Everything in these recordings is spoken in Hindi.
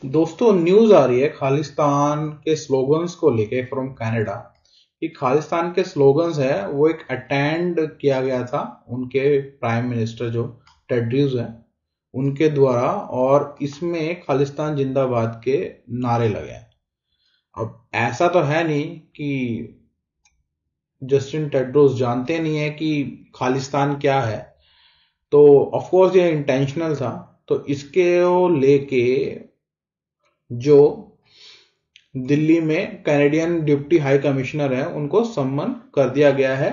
दोस्तों, न्यूज आ रही है खालिस्तान के स्लोगन्स को लेके फ्रॉम कनाडा कि खालिस्तान के स्लोगन्स है वो एक अटेंड किया गया था उनके प्राइम मिनिस्टर जो टेड्रीज हैं उनके द्वारा, और इसमें खालिस्तान जिंदाबाद के नारे लगे हैं। अब ऐसा तो है नहीं कि जस्टिन टेड्रोस जानते नहीं है कि खालिस्तान क्या है, तो ऑफ कोर्स ये इंटेंशनल था। तो इसके लेके जो दिल्ली में कैनेडियन डिप्टी हाई कमिश्नर है उनको सम्मन कर दिया गया है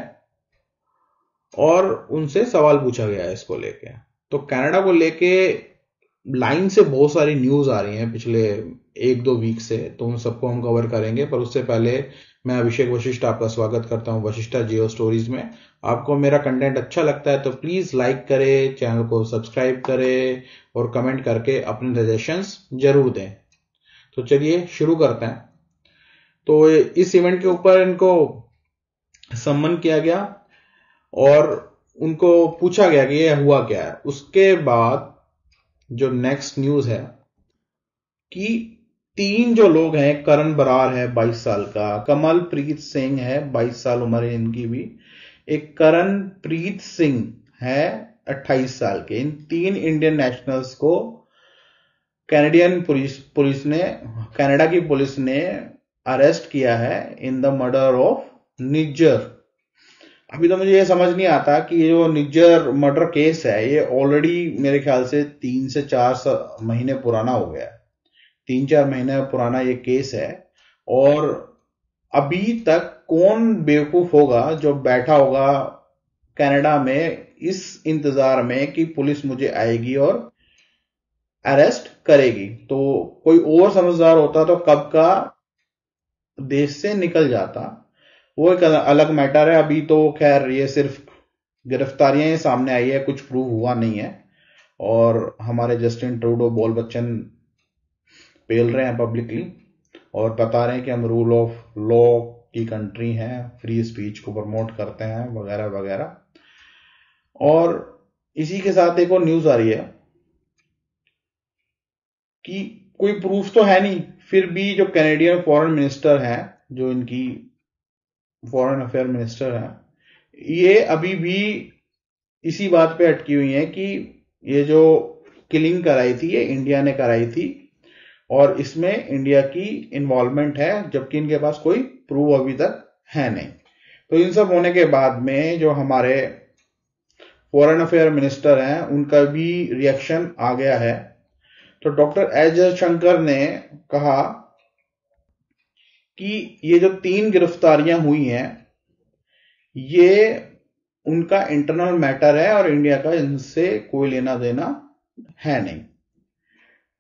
और उनसे सवाल पूछा गया है इसको लेके। तो कनाडा को लेके लाइन से बहुत सारी न्यूज आ रही हैं पिछले एक दो वीक से, तो उन सबको हम कवर करेंगे। पर उससे पहले मैं अभिषेक वशिष्ठ आपका स्वागत करता हूं वशिष्ठा जियो स्टोरीज में। आपको मेरा कंटेंट अच्छा लगता है तो प्लीज लाइक करें, चैनल को सब्सक्राइब करें और कमेंट करके अपने सजेशंस जरूर दें। तो चलिए शुरू करते हैं। तो इस इवेंट के ऊपर इनको सम्मन किया गया और उनको पूछा गया कि ये हुआ क्या है। उसके बाद जो नेक्स्ट न्यूज है कि तीन जो लोग हैं, करण बरार है 22 साल का, कमल प्रीत सिंह है 22 साल उम्र है इनकी भी, एक करण प्रीत सिंह है 28 साल के। इन तीन इंडियन नेशनल्स को कैनेडियन पुलिस ने, कनाडा की पुलिस ने अरेस्ट किया है in the murder of Nijjar. अभी तो मुझे ये समझ नहीं आता कि ये जो निज्जर मर्डर केस है ये ऑलरेडी मेरे ख्याल से 3 से 4 महीने पुराना हो गया है। 3-4 महीने पुराना ये केस है और अभी तक कौन बेवकूफ होगा जो बैठा होगा कनाडा में इस इंतजार में कि पुलिस मुझे आएगी और अरेस्ट करेगी। तो कोई और समझदार होता तो कब का देश से निकल जाता। वो एक अलग मैटर है। अभी तो खैर ये सिर्फ गिरफ्तारियां ही सामने आई है, कुछ प्रूव हुआ नहीं है और हमारे जस्टिन ट्रूडो बोल बच्चन पेल रहे हैं पब्लिकली और बता रहे हैं कि हम रूल ऑफ लॉ की कंट्री हैं, फ्री स्पीच को प्रमोट करते हैं वगैरह वगैरह। और इसी के साथ एक और न्यूज आ रही है कि कोई प्रूफ तो है नहीं, फिर भी जो कैनेडियन फॉरेन मिनिस्टर हैं, जो इनकी फॉरेन अफेयर मिनिस्टर हैं, ये अभी भी इसी बात पे अटकी हुई है कि ये जो किलिंग कराई थी ये इंडिया ने कराई थी और इसमें इंडिया की इन्वॉल्वमेंट है, जबकि इनके पास कोई प्रूफ अभी तक है नहीं। तो इन सब होने के बाद में जो हमारे फॉरेन अफेयर मिनिस्टर हैं उनका भी रिएक्शन आ गया है। तो डॉक्टर एस जयशंकर ने कहा कि ये जो 3 गिरफ्तारियां हुई हैं ये उनका इंटरनल मैटर है और इंडिया का इनसे कोई लेना देना है नहीं।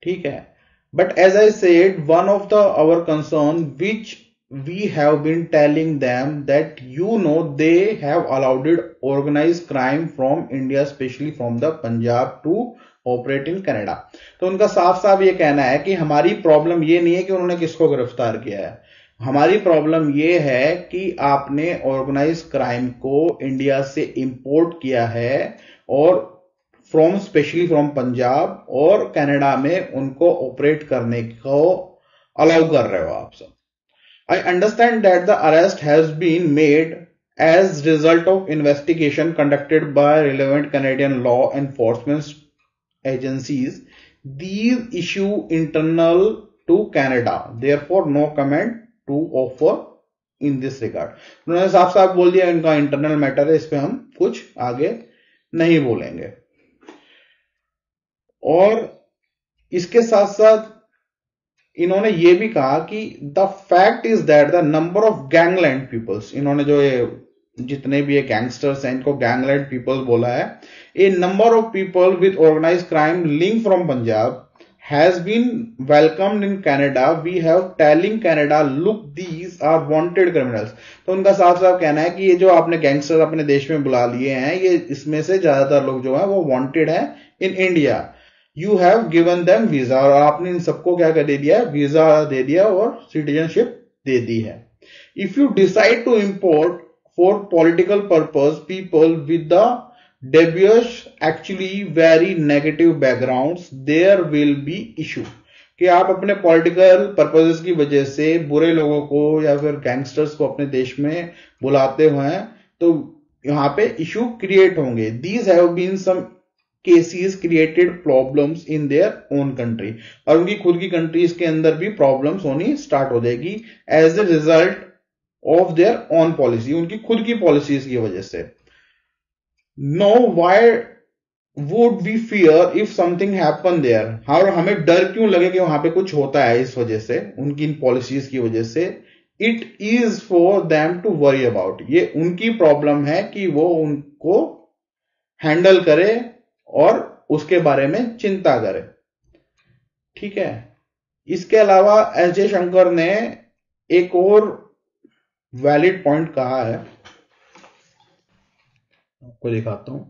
ठीक है, but as I said, one of the our concern which we have been telling them that they have allowed organized crime from India, especially from the Punjab, to operate in Canada। तो उनका साफ साफ ये कहना है कि हमारी प्रॉब्लम ये नहीं है कि उन्होंने किसको गिरफ्तार किया है, हमारी प्रॉब्लम ये है कि आपने ऑर्गेनाइज क्राइम को इंडिया से इंपोर्ट किया है और स्पेशली फ्रॉम पंजाब और कनाडा में उनको ऑपरेट करने को अलाउ कर रहे हो आप सब। I understand that the arrest has been made as result of investigation conducted by relevant Canadian law enforcement agencies. These issue internal to Canada, therefore no comment to offer in this regard। उन्होंने साफ साफ बोल दिया इनका इंटरनल मैटर है, इस पे हम कुछ आगे नहीं बोलेंगे। और इसके साथ साथ इन्होंने ये भी कहा कि the fact is that the number of gangland peoples, इन्होंने जो ये जितने भी ये गैंगस्टर्स हैं इनको गैंगलैंड पीपल्स बोला है, a number of people with organised crime link from Punjab has been welcomed in Canada. We have telling Canada look these are wanted criminals. तो उनका साफ साफ कहना है कि ये जो आपने गैंगस्टर अपने देश में बुला लिए हैं, ये इसमें से ज्यादातर लोग जो है वो वांटेड है in India. You have given them visa, और आपने इन सबको क्या कर दे दिया, वीजा दे दिया और सिटीजनशिप दे दी है। If you decide to import for political purpose people with the dubious actually very negative backgrounds, there will be issue. कि आप अपने पॉलिटिकल पर्पसेस की वजह से बुरे लोगों को या फिर गैंगस्टर्स को अपने देश में बुलाते हुए हैं, तो यहाँ पे इशू क्रिएट होंगे। These have been some cases created problems in their own country, और उनकी खुद की कंट्रीज के अंदर भी प्रॉब्लम्स होनी स्टार्ट हो जाएगी as a result of their own policy, उनकी खुद की पॉलिसीज की वजह से। No why would we fear if something happen there, और हमें डर क्यों लगे कि वहां पे कुछ होता है इस वजह से, उनकी इन पॉलिसीज की वजह से। It is for them to worry about, ये उनकी प्रॉब्लम है कि वो उनको हैंडल करे और उसके बारे में चिंता करे। ठीक है, इसके अलावा एस जयशंकर ने एक और वैलिड पॉइंट कहा है, आपको दिखाता हूं।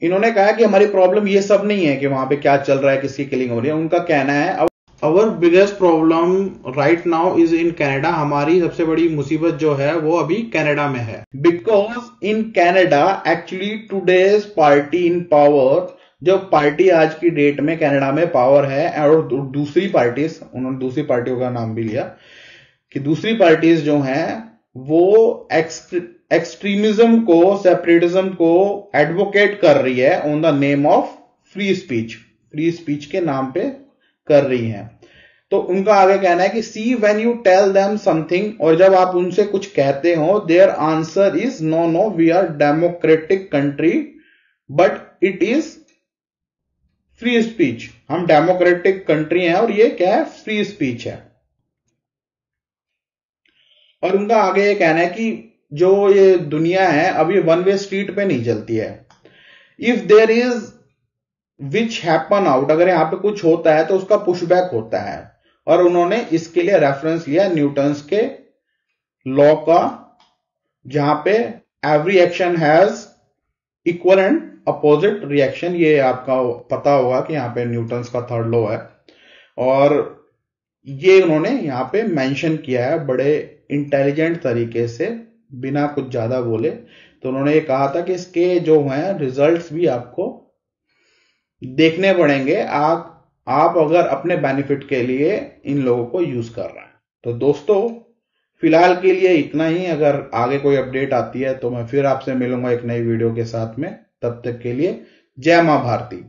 इन्होंने कहा कि हमारी प्रॉब्लम ये सब नहीं है कि वहां पे क्या चल रहा है, किसकी किलिंग हो रही है। उनका कहना है our biggest problem right now is in Canada, हमारी सबसे बड़ी मुसीबत जो है वो अभी कनाडा में है। Because in Canada actually today's party in power, जो पार्टी आज की डेट में कनाडा में पावर है, और दूसरी पार्टीज, उन्होंने दूसरी पार्टियों का नाम भी लिया कि दूसरी पार्टीज जो हैं वो एक्सट्रीमिज्म को, सेपरेटिज्म को एडवोकेट कर रही है on the name of free speech, free speech के नाम पे कर रही हैं। तो उनका आगे कहना है कि see when you tell them something, और जब आप उनसे कुछ कहते हो, their answer is no no we are democratic country but it is free speech, हम डेमोक्रेटिक कंट्री हैं और ये क्या है, फ्री स्पीच है। और उनका आगे ये कहना है कि जो ये दुनिया है अब ये वन वे स्ट्रीट पे नहीं चलती है। If there is which happen out, अगर यहां पे कुछ होता है तो उसका पुशबैक होता है। और उन्होंने इसके लिए रेफरेंस लिया न्यूटन्स के लॉ का, जहां पे every action has equal and opposite reaction. ये आपका पता होगा कि यहां पे न्यूटन्स का थर्ड लॉ है, और ये उन्होंने यहां पे मेंशन किया है बड़े इंटेलिजेंट तरीके से, बिना कुछ ज्यादा बोले। तो उन्होंने ये कहा था कि इसके जो हैं रिजल्ट्स भी आपको देखने पड़ेंगे, आप अगर अपने बेनिफिट के लिए इन लोगों को यूज कर रहे हैं। तो दोस्तों फिलहाल के लिए इतना ही, अगर आगे कोई अपडेट आती है तो मैं फिर आपसे मिलूंगा एक नई वीडियो के साथ में। तब तक के लिए जय मां भारती।